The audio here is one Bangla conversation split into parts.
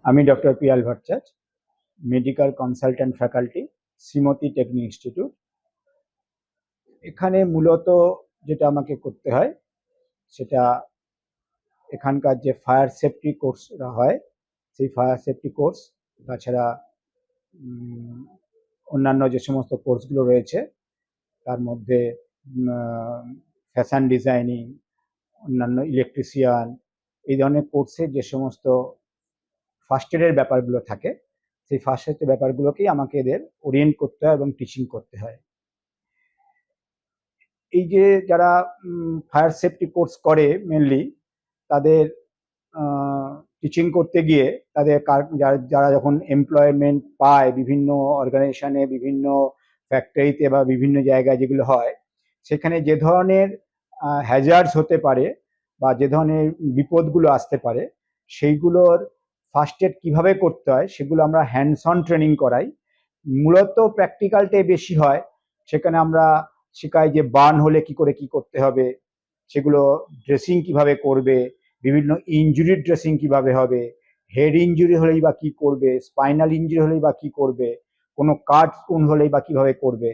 আমি doctor Piyal Bhattacharya, medical consultant faculty, Shrimati technique institute. এখানে মূলত যেটা আমাকে করতে হয় সেটা এখানকার যে ফায়ার সেফটি কোর্সরা হয় সেই ফায়ার সেফটি কোর্স, তাছাড়া অন্যান্য যে সমস্ত কোর্সগুলো রয়েছে তার মধ্যে ফ্যাশন ডিজাইনিং, অন্যান্য ইলেকট্রিশিয়ান, এই ধরনের কোর্সে যে সমস্ত ফার্স্ট এডের ব্যাপারগুলো থাকে সেই ফার্স্ট এডের ব্যাপারগুলোকেই আমাকে এদের ওরিয়েন্ট করতে হয় এবং টিচিং করতে হয়। এই যে যারা ফায়ার সেফটি কোর্স করে মেনলি তাদের টিচিং করতে গিয়ে তাদের যারা যখন এমপ্লয়মেন্ট পায় বিভিন্ন অর্গানাইজেশনে, বিভিন্ন ফ্যাক্টরিতে বা বিভিন্ন জায়গায় যেগুলো হয়, সেখানে যে ধরনের হ্যাজার্ডস হতে পারে বা যে ধরনের বিপদগুলো আসতে পারে সেইগুলোর ফার্স্ট এড কীভাবে করতে হয় সেগুলো আমরা হ্যান্ডস অন ট্রেনিং করাই। মূলত প্র্যাকটিক্যালটাই বেশি হয়। সেখানে আমরা শেখাই যে বার্ন হলে কি করে কি করতে হবে, সেগুলো ড্রেসিং কিভাবে করবে, বিভিন্ন ইনজুরির ড্রেসিং কিভাবে হবে, হেড ইনজুরি হলেই বা কি করবে, স্পাইনাল ইনজুরি হলেই বা কি করবে, কোনো কাট স্পুন হলেই বা কিভাবে করবে,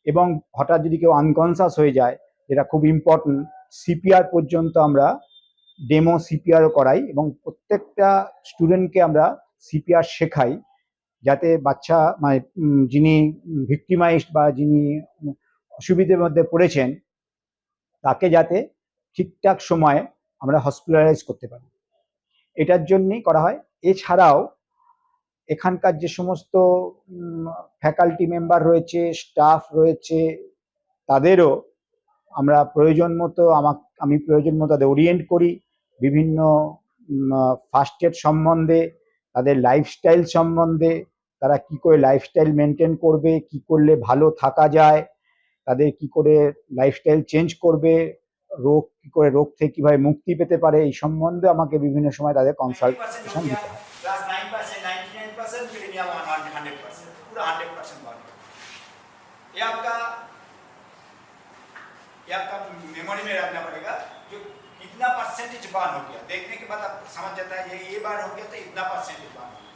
এবং হঠাৎ যদি কেউ আনকনসাস হয়ে যায়, যেটা খুব ইম্পর্টেন্ট, সিপিআর পর্যন্ত আমরা ডেমো সিপিআরও করাই এবং প্রত্যেকটা স্টুডেন্টকে আমরা সিপিআর শেখাই, যাতে বাচ্চা মানে যিনি ভিক্টিমাইজড বা যিনি অসুবিধার মধ্যে পড়েছেন তাকে যাতে ঠিকঠাক সময়ে আমরা হসপিটালাইজ করতে পারি, এটার জন্যই করা হয়। এছাড়াও এখানকার যে সমস্ত ফ্যাকাল্টি মেম্বার রয়েছে, স্টাফ রয়েছে, তাদেরও আমরা প্রয়োজন মতো আমি প্রয়োজন মতো তাদের ওরিয়েন্ট করি বিভিন্ন ফার্স্ট এড সম্বন্ধে, তাদের লাইফস্টাইল সম্বন্ধে, তারা কি করে লাইফস্টাইল মেনটেন করবে, কি করলে ভালো থাকা যায়, তাদের কি করে লাইফস্টাইল চেঞ্জ করবে, রোগ থেকে কিভাবে মুক্তি পেতে পারে, এই সম্বন্ধে আমাকে বিভিন্ন সময় তাদের কনসালটেশন দিতে হয়। ये आपका मेमोरी में रखना पड़ेगा जो कितना परसेंटेज बार हो गया, देखने के बाद आप समझ जाता है ये बार हो गया तो इतना परसेंटेज बार हो गया।